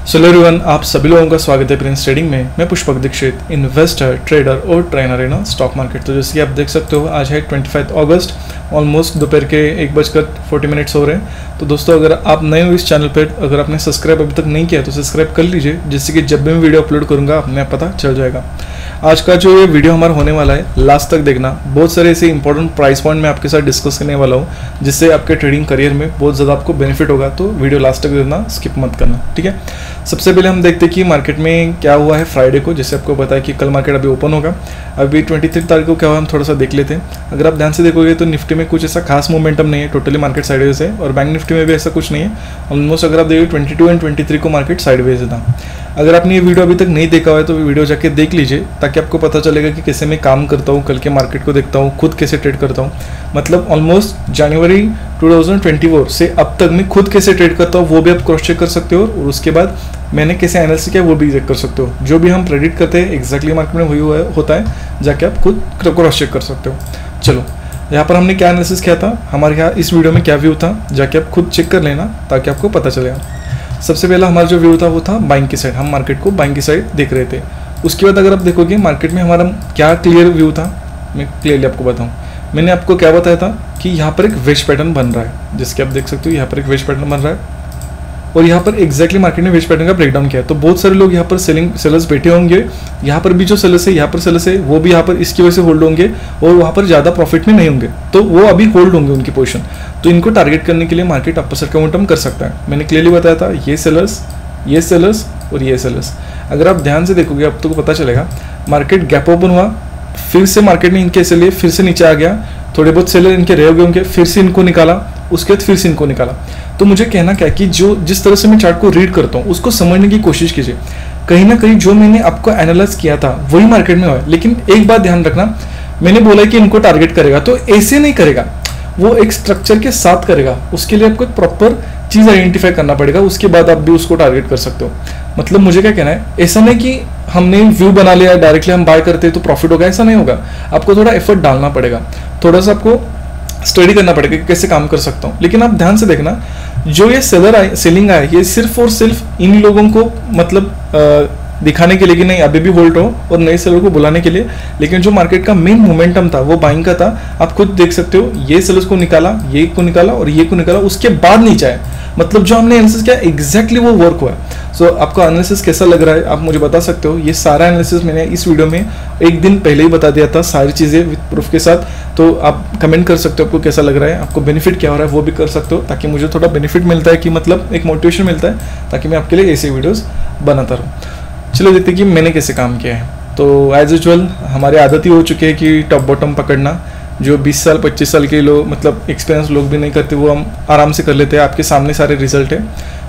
Hello everyone, आप सभी लोगों का स्वागत है प्रिंस ट्रेडिंग में। मैं पुष्पक दीक्षित, इन्वेस्टर, ट्रेडर और ट्रेनर है ना स्टॉक मार्केट। तो जैसे कि आप देख सकते हो, आज है 25 अगस्त, ऑलमोस्ट दोपहर के 1:40 हो रहे हैं। तो दोस्तों, अगर आप नए हो इस चैनल पर, अगर आपने सब्सक्राइब अभी तक नहीं किया तो सब्सक्राइब कर लीजिए, जिससे कि जब भी मैं वीडियो अपलोड करूँगा अपने आप पता चल जाएगा। आज का जो ये वीडियो हमारा होने वाला है, लास्ट तक देखना। बहुत सारे ऐसे इंपॉर्टेंट प्राइस पॉइंट मैं आपके साथ डिस्कस करने वाला हूँ, जिससे आपके ट्रेडिंग करियर में बहुत ज़्यादा आपको बेनिफिट होगा। तो वीडियो लास्ट तक देखना, स्किप मत करना, ठीक है। सबसे पहले हम देखते हैं कि मार्केट में क्या हुआ है फ्राइडे को। जैसे आपको पता है कि कल मार्केट अभी ओपन होगा। अभी 23 तारीख को क्या हुआ हम थोड़ा सा देख लेते हैं। अगर आप ध्यान से देखोगे तो निफ्टी में कुछ ऐसा खास मोमेंटम नहीं है, टोटली मार्केट साइडवेज है। और बैंक निफ्टी में भी ऐसा कुछ नहीं है। ऑलमोस्ट अगर आप देखोगे 22 और 23 को मार्केट साइडवेज था। अगर आपने ये वीडियो अभी तक नहीं देखा हुआ है तो वीडियो जाके देख लीजिए, ताकि आपको पता चलेगा कि कैसे मैं काम करता हूँ, कल के मार्केट को देखता हूँ, खुद कैसे ट्रेड करता हूँ। मतलब ऑलमोस्ट जनवरी 2024 से अब तक मैं खुद कैसे ट्रेड करता हूँ वो भी आप क्रॉस चेक कर सकते हो। और उसके बाद मैंने कैसे एनालिसिस किया वो भी चेक कर सकते हो। जो भी हम प्रेडिक्ट करते हैं एग्जैक्टली मार्केट में वही होता है, जाके आप खुद क्रॉस चेक कर सकते हो। चलो, यहाँ पर हमने क्या एनालिसिस किया था, हमारे यहाँ इस वीडियो में क्या व्यू था, जाके आप खुद चेक कर लेना ताकि आपको पता चलेगा। सबसे पहला हमारा जो व्यू था वो था बाइंग की साइड। हम मार्केट को बाइंग की साइड देख रहे थे। उसके बाद अगर आप देखोगे मार्केट में हमारा क्या क्लियर व्यू था, मैं क्लियरली आपको बताऊँ। मैंने आपको क्या बताया था कि यहाँ पर एक वेज पैटर्न बन रहा है, जिसके आप देख सकते हो यहाँ पर एक वेज पैटर्न बन रहा है। और यहाँ पर एग्जैक्टली मार्केट ने वेज पैटर्न का ब्रेकडाउन किया। तो बहुत सारे लोग यहाँ पर सेलर्स बैठे होंगे। यहाँ पर भी जो सेलर्स है, यहाँ पर सेलर्स है, वो भी यहाँ पर इसकी वजह से होल्ड होंगे और वहाँ पर ज़्यादा प्रॉफिट में नहीं होंगे, तो वो अभी होल्ड होंगे उनकी पोजीशन। तो इनको टारगेट करने के लिए मार्केट अपर सर्किट मोमेंटम कर सकता है। मैंने क्लियरली बताया था, ये सेलर्स और ये सेलर्स। अगर आप ध्यान से देखोगे अब तो पता चलेगा, मार्केट गैप ओपन हुआ, फिर से मार्केट ने इनके लिए फिर से नीचे आ गया। थोड़े बहुत सेलर इनके रह गए होंगे, फिर से इनको निकाला, उसके बाद फिर से इनको निकाला। तो मुझे कहना क्या है कि जो जिस तरह से मैं चार्ट को रीड करता हूँ उसको समझने की कोशिश कीजिए। कहीं ना कहीं जो मैंने आपको एनालाइज किया था वही मार्केट में हुआ है। लेकिन एक बात ध्यान रखना, मैंने बोला कि इनको टारगेट करेगा तो ऐसे नहीं करेगा, वो एक स्ट्रक्चर के साथ करेगा। उसके लिए आपको एक प्रॉपर चीज़ आइडेंटिफाई करना पड़ेगा, उसके बाद आप भी उसको टारगेट कर सकते हो। मतलब मुझे क्या कहना है, ऐसा नहीं कि हमने व्यू बना लिया डायरेक्टली हम बाय करते तो प्रॉफिट होगा, ऐसा नहीं होगा। आपको थोड़ा एफर्ट डालना पड़ेगा, थोड़ा सा आपको स्टडी करना पड़ेगा कि कैसे काम कर सकता हूँ। लेकिन आप ध्यान से देखना, जो ये सेलिंग आया ये सिर्फ और सिर्फ इन लोगों को मतलब दिखाने के लिए कि नहीं अभी भी होल्ड हो, और नए सेलर को बुलाने के लिए। लेकिन जो मार्केट का मेन मोमेंटम था वो बाइंग का था। आप खुद देख सकते हो, ये सेलर्स को निकाला, ये को निकाला और ये को निकाला, उसके बाद नीचे आया। मतलब जो हमने एनालिसिस किया एग्जैक्टली वो वर्क हुआ है। सो आपका एनालिसिस कैसा लग रहा है आप मुझे बता सकते हो। ये सारा एनालिसिस मैंने इस वीडियो में एक दिन पहले ही बता दिया था, सारी चीज़ें विद प्रूफ के साथ। तो आप कमेंट कर सकते हो आपको कैसा लग रहा है, आपको बेनिफिट क्या हो रहा है वो भी कर सकते हो, ताकि मुझे थोड़ा बेनिफिट मिलता है कि मतलब एक मोटिवेशन मिलता है, ताकि मैं आपके लिए ऐसे वीडियोज़ बनाता रहूँ। चलो देखते हैं कि मैंने कैसे काम किया है। तो एज यूजुअल हमारी आदत ही हो चुकी है कि टॉप बॉटम पकड़ना। जो 20 साल 25 साल के लोग मतलब एक्सपीरियंस लोग भी नहीं करते, वो हम आराम से कर लेते हैं। आपके सामने सारे रिजल्ट है।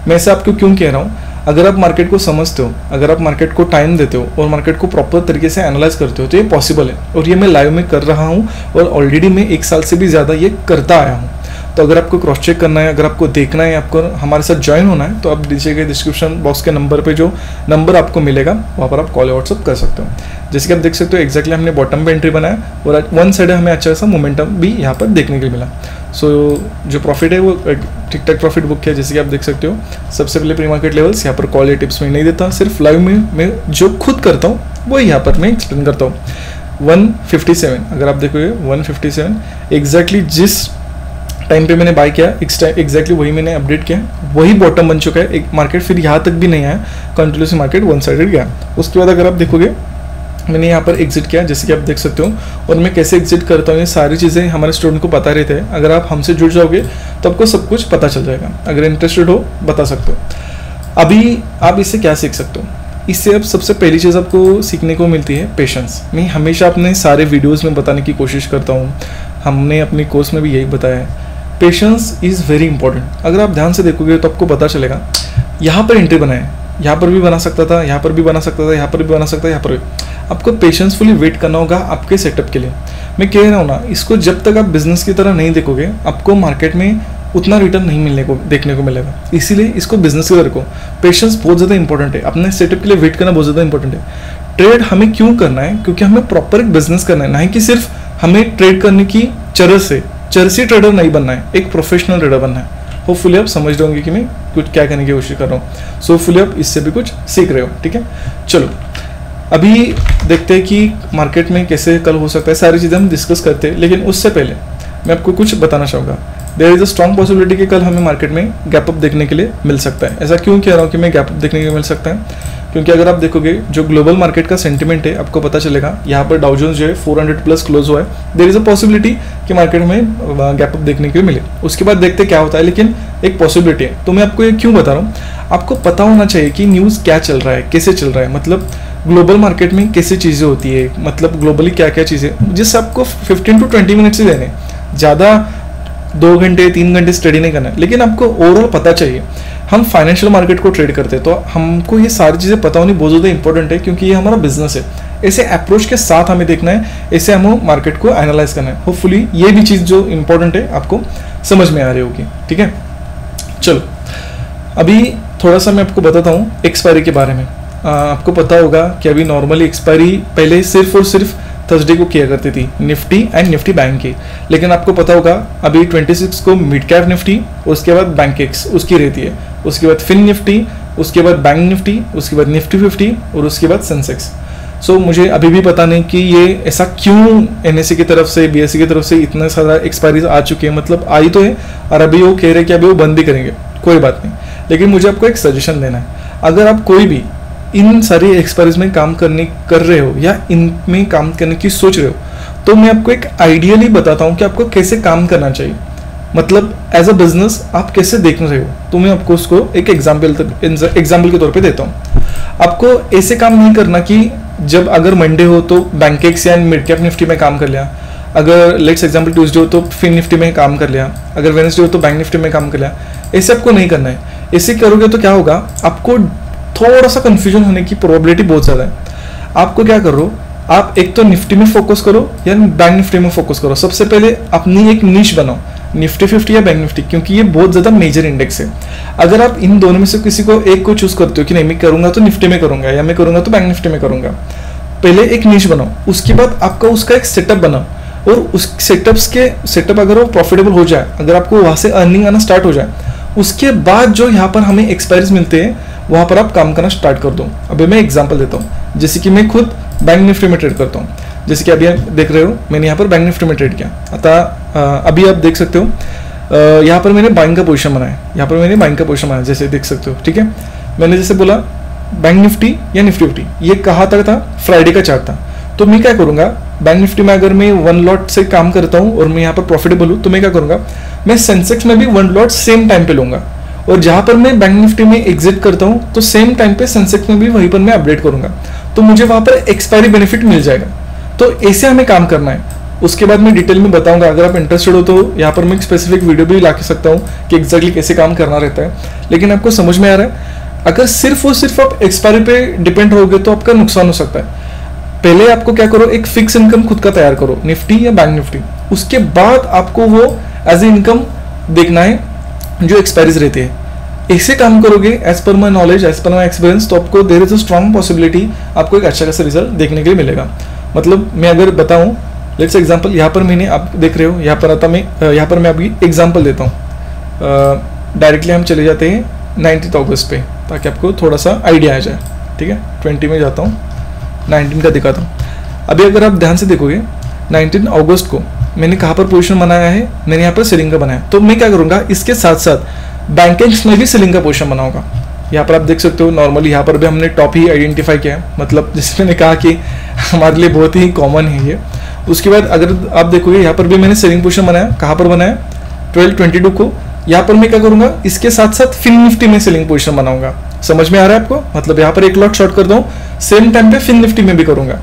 मैं ऐसे आपको क्यों कह रहा हूँ, अगर आप मार्केट को समझते हो, अगर आप मार्केट को टाइम देते हो और मार्केट को प्रॉपर तरीके से एनालाइज करते हो तो ये पॉसिबल है। और ये मैं लाइव में कर रहा हूँ और ऑलरेडी मैं 1 साल से भी ज़्यादा ये करता आया हूँ। तो अगर आपको क्रॉस चेक करना है, अगर आपको देखना है, आपको हमारे साथ ज्वाइन होना है, तो आप नीचे के डिस्क्रिप्शन बॉक्स के नंबर पे जो नंबर आपको मिलेगा वहाँ पर आप कॉल व्हाट्सअप कर सकते हो। जैसे कि आप देख सकते हो एग्जैक्टली हमने बॉटम पे एंट्री बनाया और वन साइड हमें अच्छा सा मोमेंटम भी यहाँ पर देखने के लिए मिला। सो जो प्रॉफिट है वो ठीक ठाक प्रॉफिट बुक किया। जैसे कि आप देख सकते हो, सबसे पहले प्री मार्केट लेवल्स, यहाँ पर कॉल या टिप्स में नहीं देता, सिर्फ लाइव में मैं जो खुद करता हूँ वो यहाँ पर मैं एक्सप्लेन करता हूँ। 157 अगर आप देखोगे 157 एग्जैक्टली जिस टाइम पे मैंने बाय किया एग्जैक्टली वही मैंने अपडेट किया, वही बॉटम बन चुका है। एक मार्केट फिर यहाँ तक भी नहीं आया, कंटिन्यूसली मार्केट वन साइडेड गया। उसके बाद अगर आप देखोगे मैंने यहाँ पर एग्जिट किया, जैसे कि आप देख सकते हो। और मैं कैसे एग्जिट करता हूँ ये सारी चीज़ें हमारे स्टूडेंट को पता रहते हैं। अगर आप हमसे जुड़ जाओगे तो आपको सब कुछ पता चल जाएगा। अगर इंटरेस्टेड हो बता सकते हो। अभी आप इससे क्या सीख सकते हो, इससे अब सबसे पहली चीज़ आपको सीखने को मिलती है पेशेंस। मैं हमेशा अपने सारे वीडियोज़ में बताने की कोशिश करता हूँ, हमने अपने कोर्स में भी यही बताया है, पेशेंस इज़ वेरी इंपॉर्टेंट। अगर आप ध्यान से देखोगे तो आपको पता चलेगा, यहाँ पर एंट्री बनाए, यहाँ पर भी बना सकता था, यहाँ पर भी बना सकता था, यहाँ पर भी बना सकता था, यहाँ पर भी। आपको पेशेंसफुली वेट करना होगा आपके सेटअप के लिए। मैं कह रहा हूँ ना, इसको जब तक आप बिजनेस की तरह नहीं देखोगे आपको मार्केट में उतना रिटर्न नहीं देखने को मिलेगा। इसीलिए इसको बिजनेस की तरह रखो। पेशेंस बहुत ज़्यादा इंपॉर्टेंट है, अपने सेटअप के लिए वेट करना बहुत ज़्यादा इंपॉर्टेंट है। ट्रेड हमें क्यों करना है, क्योंकि हमें प्रॉपर एक बिजनेस करना है, ना कि सिर्फ हमें ट्रेड करने की चरस से ट्रेडर नहीं बनना है, एक प्रोफेशनल ट्रेडर बनना है। होपफुली आप समझ रहे होंगे कि मैं कुछ क्या करने की कोशिश कर रहा हूँ। सो होपफुली आप इससे भी कुछ सीख रहे हो, ठीक है। चलो अभी देखते हैं कि मार्केट में कैसे कल हो सकता है, सारी चीज़ें हम डिस्कस करते हैं, लेकिन उससे पहले मैं आपको कुछ बताना चाहूँगा। There is a strong possibility कि कल हमें मार्केट में गैप अप देखने के लिए मिल सकता है। ऐसा क्यों कह रहा हूँ कि मैं गैप अप देखने के लिए मिल सकता है, क्योंकि अगर आप देखोगे जो ग्लोबल मार्केट का सेंटिमेंट है आपको पता चलेगा, यहाँ पर डाउ जोन्स जो है 400 प्लस क्लोज हुआ है। देयर इज़ अ पॉसिबिलिटी कि मार्केट में गैप अप देखने के लिए मिले, उसके बाद देखते क्या होता है, लेकिन एक पॉसिबिलिटी है। तो मैं आपको ये क्यों बता रहा हूँ, आपको पता होना चाहिए कि न्यूज़ क्या चल रहा है, कैसे चल रहा है, मतलब ग्लोबल मार्केट में कैसी चीज़ें होती है, मतलब ग्लोबली क्या क्या चीज़ें, जिससे आपको 15 to 20 मिनट्स ही देने, ज़्यादा 2 घंटे 3 घंटे स्टडी नहीं करना है, लेकिन आपको ओवरऑल पता चाहिए। हम फाइनेंशियल मार्केट को ट्रेड करते हैं तो हमको ये सारी चीज़ें पता होनी बहुत ज़्यादा इंपॉर्टेंट है, क्योंकि ये हमारा बिजनेस है। ऐसे अप्रोच के साथ हमें देखना है, ऐसे हमें मार्केट को एनालाइज करना है। होपफुली ये भी चीज़ जो इंपॉर्टेंट है आपको समझ में आ रही होगी, ठीक है। चलो अभी थोड़ा सा मैं आपको बताता हूँ एक्सपायरी के बारे में। आपको पता होगा कि अभी नॉर्मली एक्सपायरी पहले सिर्फ और सिर्फ थर्सडे को किया करती थी निफ्टी एंड निफ्टी बैंक की, लेकिन आपको पता होगा अभी 26 को मिड कैप निफ्टी, उसके बाद बैंक एक्स उसकी रहती है, उसके बाद फिन निफ्टी, उसके बाद बैंक निफ्टी, उसके बाद निफ्टी 50 और उसके बाद सेंसेक्स। सो मुझे अभी भी पता नहीं कि ये ऐसा क्यों एनएससी की तरफ से बीएससी की तरफ से इतना सारा एक्सपायरीज आ चुके हैं, मतलब आई तो है और अभी वो कह रहे हैं कि अभी वो बंद भी करेंगे, कोई बात नहीं। लेकिन मुझे आपको एक सजेशन देना है, अगर आप कोई भी इन सारी एक्सपायरीज में काम कर रहे हो या इनमें काम करने की सोच रहे हो, तो मैं आपको एक आइडियली बताता हूँ कि आपको कैसे काम करना चाहिए, मतलब एज अ बिजनेस आप कैसे देख रहे हो। तो मैं आपको उसको एक एग्जाम्पल के तौर पे देता हूँ। आपको ऐसे काम नहीं करना कि जब अगर मंडे हो तो बैंक एक्स या मिड कैप निफ्टी में काम कर लिया, अगर लेट्स एग्जाम्पल ट्यूसडे हो तो फिन निफ्टी में काम कर लिया, अगर वेडनेसडे हो तो बैंक निफ्टी में काम कर लिया। ऐसे आपको नहीं करना है। ऐसे करोगे तो क्या होगा, आपको थोड़ा सा कंफ्यूजन होने की प्रोबेबिलिटी बहुत ज़्यादा है। आपको क्या करो, आप एक तो निफ्टी में फोकस करो या बैंक निफ्टी में फोकस करो। सबसे पहले अपनी एक नीश बनाओ, निफ्टी 50 या बैंक निफ्टी, क्योंकि ये बहुत ज़्यादा मेजर इंडेक्स है। अगर आप इन दोनों में से किसी को एक को चूज करते हो कि नहीं मैं करूंगा तो निफ्टी में करूंगा या मैं करूंगा तो बैंक निफ्टी में करूंगा, पहले एक नीश बनाओ, उसके बाद आपका उसका एक सेटअप बनाओ और उस सेटअप अगर वो प्रॉफिटेबल हो जाए, अगर आपको वहां से अर्निंग आना स्टार्ट हो जाए, उसके बाद जो यहाँ पर हमें एक्सपायरीज मिलते हैं वहां पर आप काम करना स्टार्ट कर दो। अभी मैं एग्जांपल देता हूँ, जैसे कि मैं खुद बैंक निफ्टी में ट्रेड करता हूँ, जैसे कि अभी आप देख रहे हो मैंने यहाँ पर बैंक निफ्टी में ट्रेड किया। अतः अभी आप देख सकते हो यहाँ पर मैंने बाइंग का पोजीशन बनाया, यहाँ पर मैंने बाइंग का पोजीशन बनाया, जैसे देख सकते हो, ठीक है। मैंने जैसे बोला बैंक निफ्टी या निफ्टी 50, ये कहाँ तक था, फ्राइडे का चार्ट था। तो मैं क्या करूंगा, बैंक निफ्टी में अगर मैं 1 लॉट से काम करता हूँ और मैं यहाँ पर प्रॉफिटेबल हूँ, तो मैं क्या करूंगा, मैं सेंसेक्स में भी 1 लॉट सेम टाइम पे लूंगा, और जहां पर मैं बैंक निफ्टी में एग्जिट करता हूं तो सेम टाइम पे सेंसेक्स में भी वहीं पर मैं अपडेट करूंगा, तो मुझे वहां पर एक्सपायरी बेनिफिट मिल जाएगा। तो ऐसे हमें काम करना है। उसके बाद मैं डिटेल में बताऊंगा, अगर आप इंटरेस्टेड हो तो यहाँ पर मैं एक स्पेसिफिक वीडियो भी ला सकता हूँ कि एग्जैक्टली कैसे काम करना रहता है। लेकिन आपको समझ में आ रहा है, अगर सिर्फ और सिर्फ आप एक्सपायरी पे डिपेंड रहोगे तो आपका नुकसान हो सकता है। पहले आपको क्या करो, एक फिक्स इनकम खुद का तैयार करो, निफ्टी या बैंक निफ्टी, उसके बाद आपको वो एज ए इनकम देखना है जो एक्सपायरीज रहती है। ऐसे काम करोगे as per my knowledge, as per my experience, तो आपको there is a strong possibility आपको एक अच्छा खासा रिजल्ट देखने के लिए मिलेगा। मतलब मैं अगर बताऊं, लेट्स एग्जांपल, यहाँ पर मैंने आप देख रहे हो, यहाँ पर आता मैं यहाँ पर मैं अभी एग्जांपल देता हूँ। डायरेक्टली हम चले जाते हैं 19 अगस्त पे, ताकि आपको थोड़ा सा आइडिया आ जाए, ठीक है। 20 में जाता हूँ, 19 का दिखाता हूँ। अभी अगर आप ध्यान से देखोगे 19 अगस्त को मैंने कहाँ पर पोजीशन बनाया है, मैंने यहाँ पर सेलिंग का बनाया। तो मैं क्या करूँगा, इसके साथ साथ बैंकिंग्स में भी सेलिंग का पोजीशन बनाऊंगा। यहाँ पर आप देख सकते हो, नॉर्मली यहाँ पर भी हमने टॉप ही आइडेंटिफाई किया है, मतलब जैसे मैंने कहा कि हमारे लिए बहुत ही कॉमन है ये। उसके बाद अगर आप देखोगे यहाँ पर भी मैंने सेलिंग पोजीशन बनाया, कहाँ पर बनाया, 12/22 को। यहाँ पर मैं क्या करूंगा, इसके साथ साथ फिन निफ्टी में सेलिंग पोजीशन बनाऊंगा। समझ में आ रहा है आपको, मतलब यहाँ पर एक लॉट शॉर्ट कर दूं, सेम टाइम पे फिन निफ्टी में भी करूंगा।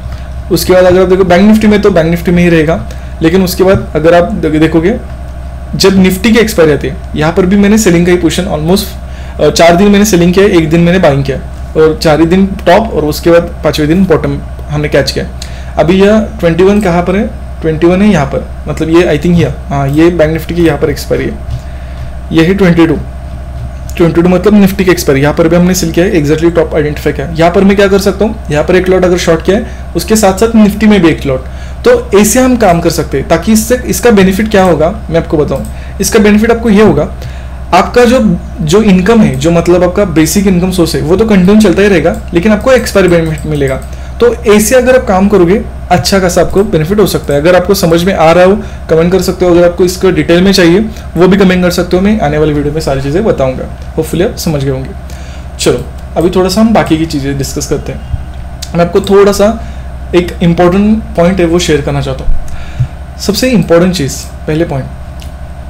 उसके बाद अगर आप देखो बैंक निफ्टी में, तो बैंक निफ्टी में ही रहेगा। लेकिन उसके बाद अगर आप देखोगे, जब निफ्टी की एक्सपायरी आती है, यहाँ पर भी मैंने सेलिंग का ही पोजीशन ऑलमोस्ट 4 दिन मैंने सेलिंग किया, 1 दिन मैंने बाइंग किया, और 4 ही दिन टॉप, और उसके बाद 5वें दिन बॉटम हमने कैच किया। अभी यह 21 कहाँ पर है, 21 है यहाँ पर, मतलब ये आई थिंक हाँ ये बैंक निफ्टी की यहाँ पर एक्सपायरी है, ये है 22 मतलब निफ्टी की एक्सपायरी। यहाँ पर भी हमने सेल किया है, एक्जैक्टली टॉप आइडेंटिफाई किया। यहाँ पर मैं क्या कर सकता हूँ, यहाँ पर एक लॉट अगर शॉर्ट किया है, उसके साथ साथ निफ्टी में भी एक लॉट। तो ऐसे हम काम कर सकते हैं, ताकि इससे इसका बेनिफिट क्या होगा मैं आपको बताऊं। इसका बेनिफिट आपको ये होगा, आपका जो इनकम है, जो मतलब आपका बेसिक इनकम सोर्स है, वो तो कंटिन्यू चलता ही रहेगा, लेकिन आपको एक्सपायरी बेनिफिट मिलेगा। तो ऐसे अगर आप काम करोगे अच्छा खासा आपको बेनिफिट हो सकता है। अगर आपको समझ में आ रहा हो कमेंट कर सकते हो, अगर आपको इसको डिटेल में चाहिए वो भी कमेंट कर सकते हो, मैं आने वाली वीडियो में सारी चीज़ें बताऊंगा। होपफुली आप समझ गए होंगे। चलो अभी थोड़ा सा हम बाकी की चीज़ें डिस्कस करते हैं। मैं आपको थोड़ा सा एक इम्पॉर्टेंट पॉइंट है वो शेयर करना चाहता हूँ। सबसे इम्पॉर्टेंट चीज़, पहले पॉइंट,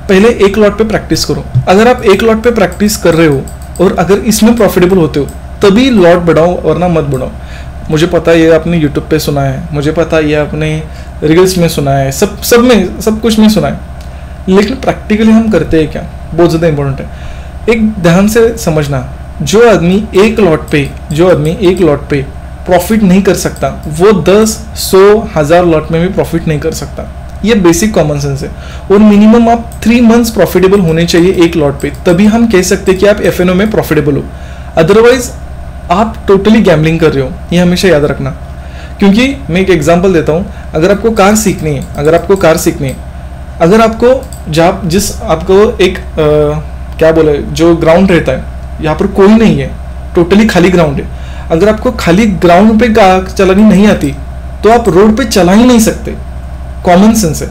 पहले एक लॉट पे प्रैक्टिस करो। अगर आप एक लॉट पे प्रैक्टिस कर रहे हो और अगर इसमें प्रॉफिटेबल होते हो तभी लॉट बढ़ाओ, वरना मत बढ़ाओ। मुझे पता है ये आपने यूट्यूब पे सुना है, मुझे पता है ये आपने रील्स में सुना है, सब कुछ में सुना है, लेकिन प्रैक्टिकली हम करते हैं क्या, बहुत ज़्यादा इंपॉर्टेंट है। एक ध्यान से समझना, जो आदमी एक लॉट पे प्रॉफिट नहीं कर सकता वो 10, 100, 1000 लॉट में भी प्रॉफिट नहीं कर सकता। ये बेसिक कॉमन सेंस है। और मिनिमम आप 3 मंथ्स प्रॉफिटेबल होने चाहिए एक लॉट पे, तभी हम कह सकते हैं कि आप एफएनओ में प्रॉफिटेबल हो। अदरवाइज आप टोटली गैम्बलिंग कर रहे हो, ये हमेशा याद रखना। क्योंकि मैं एक एग्जांपल देता हूँ, अगर आपको कार सीखनी है, अगर आपको आपको एक क्या बोले, जो ग्राउंड रहता है, यहाँ पर कोई नहीं है, टोटली खाली ग्राउंड है। अगर आपको खाली ग्राउंड पे कार चलानी नहीं आती तो आप रोड पे चला ही नहीं सकते, कॉमन सेंस है।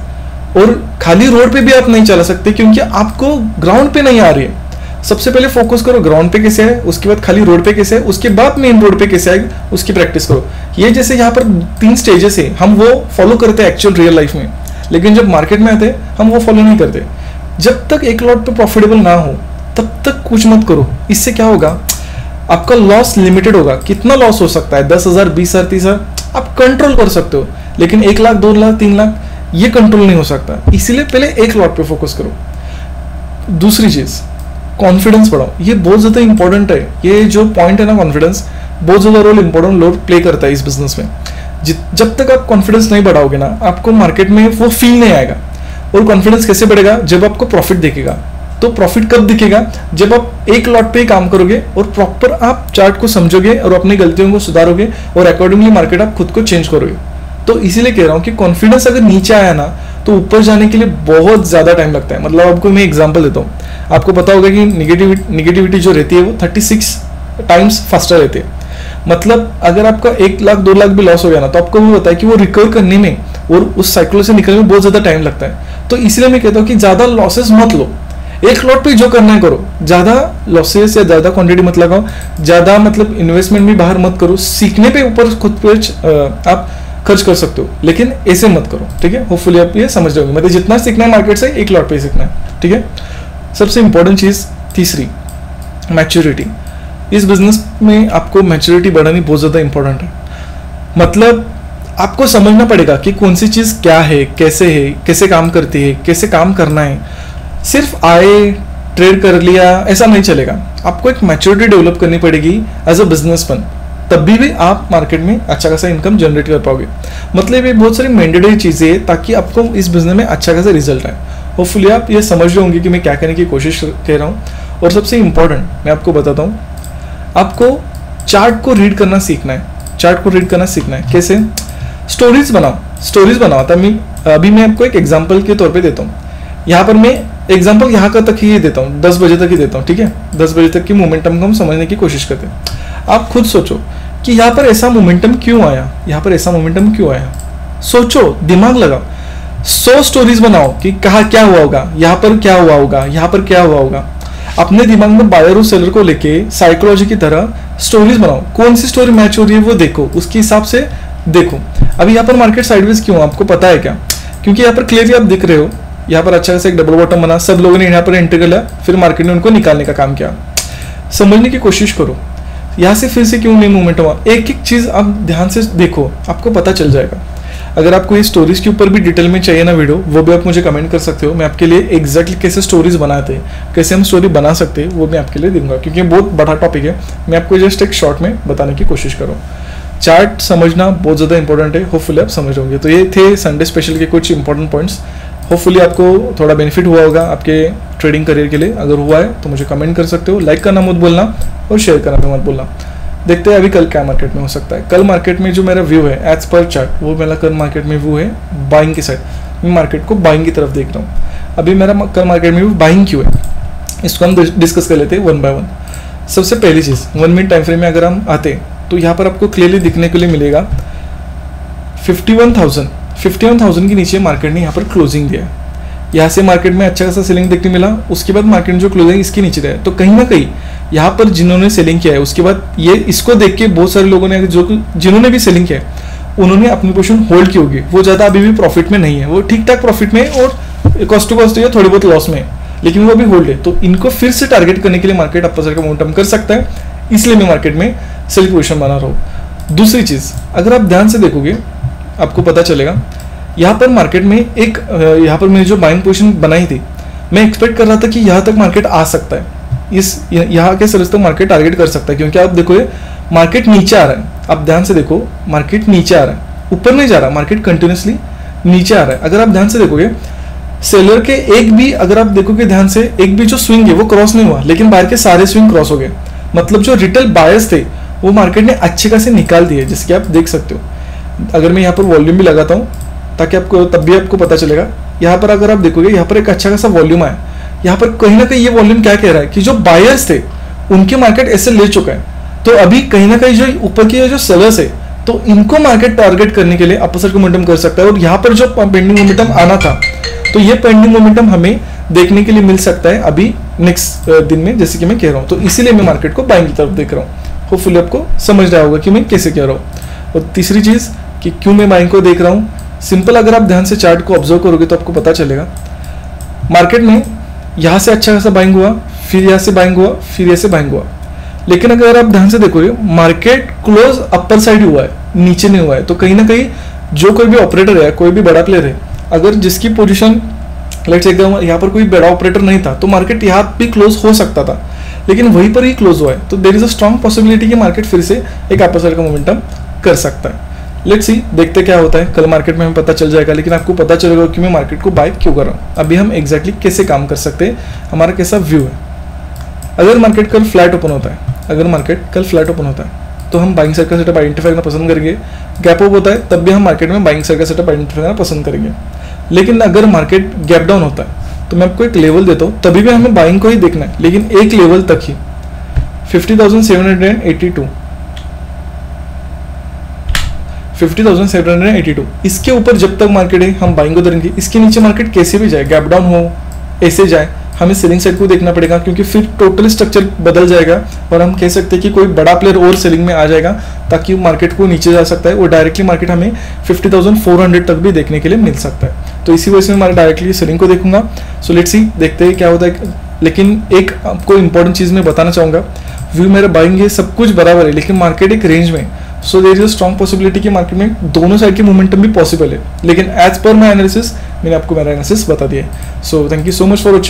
और खाली रोड पे भी आप नहीं चला सकते क्योंकि आपको ग्राउंड पे नहीं आ रही है। सबसे पहले फोकस करो ग्राउंड पे कैसे है, उसके बाद खाली रोड पे कैसे है, उसके बाद मेन रोड पे कैसे आएगी, उसकी प्रैक्टिस करो। ये जैसे यहाँ पर 3 स्टेजेस है, हम वो फॉलो करते हैं एक्चुअल रियल लाइफ में, लेकिन जब मार्केट में आते हैं हम वो फॉलो नहीं करते। जब तक एक लॉट पे प्रॉफिटेबल ना हो तब तक कुछ मत करो। इससे क्या होगा, आपका लॉस लिमिटेड होगा। कितना लॉस हो सकता है, 10,000, 20,000, 30,000 आप कंट्रोल कर सकते हो, लेकिन 1 लाख, 2 लाख, 3 लाख ये कंट्रोल नहीं हो सकता। इसीलिए पहले एक लॉट पे फोकस करो। दूसरी चीज, कॉन्फिडेंस बढ़ाओ। ये बहुत ज्यादा इंपॉर्टेंट है। ये जो पॉइंट है ना, कॉन्फिडेंस बहुत ज्यादा इंपॉर्टेंट रोल प्ले करता है इस बिजनेस में। जब तक आप कॉन्फिडेंस नहीं बढ़ाओगे ना, आपको मार्केट में वो फील नहीं आएगा। और कॉन्फिडेंस कैसे बढ़ेगा, जब आपको प्रॉफिट दिखेगा। तो प्रॉफिट कब दिखेगा, जब आप एक लॉट पे ही काम करोगे और प्रॉपर आप चार्ट को समझोगे और अपनी गलतियों को सुधारोगे और अकॉर्डिंगली मार्केट आप खुद को चेंज करोगे। तो इसीलिए कह रहा हूँ कि कॉन्फिडेंस अगर नीचे आया ना तो ऊपर जाने के लिए बहुत ज्यादा टाइम लगता है। मतलब आपको मैं एग्जांपल देता हूँ, आपको पता होगा कि निगेटिविटी जो रहती है वो 36 टाइम्स फास्टर रहती है। मतलब अगर आपका 1 लाख 2 लाख भी लॉस हो गया ना, तो आपको वो पता है कि वो रिकवर करने में और उस साइकिल से निकलने में बहुत ज्यादा टाइम लगता है। तो इसलिए मैं कहता हूँ कि ज्यादा लॉसेस मत लो, एक लॉट पे जो करना है करो। ज्यादा लॉसेस या ज्यादा क्वांटिटी मत लगाओ, ज्यादा मतलब इन्वेस्टमेंट भी बाहर मत करो। सीखने पे ऊपर खुद पे आप खर्च कर सकते हो, लेकिन ऐसे मत करो, ठीक है। होपफुली आप ये समझ जाओगे। मतलब जितना सीखना है मार्केट से, एक लॉट पे सीखना है, ठीक है। सबसे इंपॉर्टेंट चीज तीसरी, मैच्योरिटी। इस बिजनेस में आपको मैच्योरिटी बढ़ानी बहुत ज्यादा इंपॉर्टेंट है। मतलब आपको समझना पड़ेगा कि कौन सी चीज क्या है, कैसे काम करती है, कैसे काम करना है। सिर्फ आए ट्रेड कर लिया ऐसा नहीं चलेगा। आपको एक मैच्योरिटी डेवलप करनी पड़ेगी एज अ बिजनेसमैन, तभी भी आप मार्केट में अच्छा खासा इनकम जनरेट कर पाओगे। मतलब ये बहुत सारी मैंडेटरी चीजें हैं ताकि आपको इस बिजनेस में अच्छा खासा रिजल्ट आए। होपफुली आप ये समझ रहे होंगे कि मैं क्या करने की कोशिश कर रहा हूँ। और सबसे इंपॉर्टेंट मैं आपको बताता हूँ, आपको चार्ट को रीड करना सीखना है। चार्ट को रीड करना सीखना है कैसे, स्टोरीज बनाओ। अभी मैं आपको एक एग्जाम्पल के तौर पर देता हूँ। यहाँ पर मैं एग्जाम्पल यहाँ का तक ही देता हूँ, 10 बजे तक ही देता हूँ, ठीक है। 10 बजे तक की मोमेंटम को हम समझने की कोशिश करते हैं। आप खुद सोचो कि यहाँ पर ऐसा मोमेंटम क्यों आया, सोचो, दिमाग लगाओ। 100 स्टोरीज बनाओ कि कहाँ क्या हुआ होगा, यहाँ पर क्या हुआ होगा। अपने दिमाग में बायर और सेलर को लेके साइकोलॉजी की तरह स्टोरीज बनाओ। कौन सी स्टोरी मैच हो रही है वो देखो, उसके हिसाब से देखो। अभी यहाँ पर मार्केट साइडवेज क्यों, आपको पता है क्या? क्योंकि यहाँ पर क्लियरली आप दिख रहे हो, यहाँ पर अच्छा से एक डबल बॉटम बना, सब लोगों ने यहाँ पर एंटर कर लिया, फिर मार्केट ने उनको निकालने का काम किया। समझने की कोशिश करो, यहाँ से फिर से क्यों नहीं मूवमेंट हुआ। एक एक चीज आप ध्यान से देखो, आपको पता चल जाएगा। अगर आपको ये स्टोरीज के ऊपर भी डिटेल में चाहिए ना वीडियो, वो भी आप मुझे कमेंट कर सकते हो। मैं आपके लिए एग्जैक्टली कैसे स्टोरीज बनाते हैं, कैसे हम स्टोरी बना सकते हैं, वो मैं आपके लिए दूंगा, क्योंकि बहुत बड़ा टॉपिक है। मैं आपको जस्ट एक शॉर्ट में बताने की कोशिश करूँ। चार्ट समझना बहुत ज़्यादा इंपॉर्टेंट है। होपफुली आप समझ होंगे। तो ये थे संडे स्पेशल के कुछ इंपॉर्टेंट पॉइंट्स। होपफुली आपको थोड़ा बेनिफिट हुआ होगा आपके ट्रेडिंग करियर के लिए। अगर हुआ है तो मुझे कमेंट कर सकते हो। लाइक करना मत भूलना और शेयर करना भी मत भूलना। देखते हैं अभी कल क्या मार्केट में हो सकता है। कल मार्केट में जो मेरा व्यू है एज पर चार्ट, वो मेरा कल मार्केट में व्यू है बाइंग की साइड। मैं मार्केट को बाइंग की तरफ देख रहा हूँ। अभी मेरा कल मार्केट में व्यू बाइंग क्यों है, इसको हम डिस्कस कर लेते हैं वन बाय वन। सबसे पहली चीज़ 1 मिनट टाइम फ्रेम में अगर हम आते तो यहाँ पर आपको क्लियरली दिखने के लिए मिलेगा 51,000 के नीचे मार्केट ने यहाँ पर क्लोजिंग दिया। यहाँ से मार्केट में अच्छा खासा सेलिंग देखने मिला, उसके बाद मार्केट में जो क्लोजिंग इसके नीचे दिया, तो कहीं ना कहीं यहाँ पर जिन्होंने सेलिंग किया है उसके बाद ये इसको देख के बहुत सारे लोगों ने जिन्होंने भी सेलिंग किया है उन्होंने अपनी पोजीशन होल्ड की होगी। वो ज़्यादा अभी भी प्रॉफिट में नहीं है, वो ठीक ठाक प्रॉफिट में और कॉस्ट टू कॉस्ट थोड़ी बहुत लॉस में है, लेकिन वो अभी होल्ड है। तो इनको फिर से टारगेट करने के लिए मार्केट अपर साइड का मोमेंटम कर सकता है, इसलिए मैं मार्केट में सेल पोजीशन बना रहा हूँ। दूसरी चीज़ अगर आप ध्यान से देखोगे आपको पता चलेगा यहाँ पर मार्केट में एक यहाँ पर मैंने जो बाइंग पोजीशन बनाई थी मैं एक्सपेक्ट कर रहा था कि यहाँ तक मार्केट आ सकता है, इस यहाँ के सरस तक मार्केट टारगेट कर सकता है, क्योंकि आप देखोगे मार्केट नीचे आ रहा है। आप ध्यान से देखो मार्केट नीचे आ रहा है, ऊपर नहीं जा रहा, मार्केट कंटिन्यूसली नीचे आ रहा है। अगर आप ध्यान से देखोगे सेलर के एक भी अगर आप देखोगे ध्यान से एक भी जो स्विंग है वो क्रॉस नहीं हुआ, लेकिन बाहर के सारे स्विंग क्रॉस हो गए। मतलब जो रिटेल बायर्स थे वो मार्केट ने अच्छे खासे निकाल दिए, जिसके आप देख सकते हो। अगर मैं यहाँ पर वॉल्यूम भी लगाता हूँ ताकि आपको तब भी आपको पता चलेगा। यहाँ पर अगर आप देखोगे यहाँ पर एक अच्छा खासा वॉल्यूम आया। यहाँ पर कहीं ना कहीं ये वॉल्यूम क्या कह रहा है कि जो बायर्स थे उनके मार्केट ऐसे ले चुका है, तो अभी कहीं ना कहीं जो ऊपर के जो सेलर्स है तो इनको मार्केट टारगेट करने के लिए अपर साइड का मोमेंटम कर सकता है। और यहाँ पर जो पेंडिंग मोमेंटम आना था तो ये पेंडिंग मोमेंटम हमें देखने के लिए मिल सकता है अभी नेक्स्ट दिन में, जैसे कि मैं कह रहा हूँ। तो इसीलिए मैं मार्केट को बाइंग की तरफ देख रहा हूँ। होपफुली आपको समझ रहा होगा कि मैं कैसे कह रहा हूँ। और तीसरी चीज़ कि क्यों मैं बाइंग को देख रहा हूँ, सिंपल अगर आप ध्यान से चार्ट को ऑब्जर्व करोगे तो आपको पता चलेगा मार्केट में यहाँ से अच्छा खासा बाइंग हुआ, फिर यहाँ से बाइंग हुआ, फिर यहाँ से बाइंग हुआ, लेकिन अगर आप ध्यान से देखोगे मार्केट क्लोज अपर साइड हुआ है, नीचे नहीं हुआ है। तो कहीं ना कहीं जो कोई भी ऑपरेटर है, कोई भी बड़ा प्लेयर है, अगर जिसकी पोजीशन लेट्स एकदम यहाँ पर कोई बड़ा ऑपरेटर नहीं था तो मार्केट यहाँ भी क्लोज हो सकता था, लेकिन वहीं पर ही क्लोज हुआ है। तो there is a strong possibility कि मार्केट फिर से एक अपर साइड का मोमेंटम कर सकता है। लेट्स सी, देखते क्या होता है। कल मार्केट में हमें पता चल जाएगा, लेकिन आपको पता चलेगा कि मैं मार्केट को बाय क्यों कर रहा हूँ। अभी हम एग्जैक्टली कैसे काम कर सकते हैं, हमारा कैसा व्यू है। अगर मार्केट कल फ्लैट ओपन होता है, अगर मार्केट कल फ्लैट ओपन होता है तो हम बाइंग साइड का सेटअप आइडेंटिफाई करना पसंद करेंगे। गैप अप होता है तब भी हम मार्केट में बाइंग साइड का सेटअप आइडेंटिफाई करना पसंद करेंगे। लेकिन अगर मार्केट गैप डाउन होता है तो मैं आपको एक लेवल देता हूँ, तभी भी हमें बाइंग को ही देखना है, लेकिन एक लेवल तक ही 50,782 50,782 इसके ऊपर जब तक मार्केट है हम बाइंग को करेंगे। इसके नीचे मार्केट कैसे भी जाए, गैप डाउन हो, ऐसे जाए, हमें सेलिंग साइड को देखना पड़ेगा, क्योंकि फिर टोटल स्ट्रक्चर बदल जाएगा और हम कह सकते हैं कि कोई बड़ा प्लेयर और सेलिंग में आ जाएगा ताकि मार्केट को नीचे जा सकता है और डायरेक्टली मार्केट हमें 50,400 तक भी देखने के लिए मिल सकता है। तो इसी वजह से मैं डायरेक्टली सेलिंग को देखूंगा। सो लेट्स सी, देखते हैं क्या होता है। लेकिन एक आपको इंपॉर्टेंट चीज़ मैं बताना चाहूँगा, व्यू मेरा बाइंग है, सब कुछ बराबर है, लेकिन मार्केट एक रेंज में। So there is a strong possibility कि मार्केट में दोनों साइड के मोमेंटम भी पॉसिबल है, लेकिन एज पर माई एनालिसिस मैंने आपको मेरा एनालिसिस बता दिया है। So thank you so much for watching.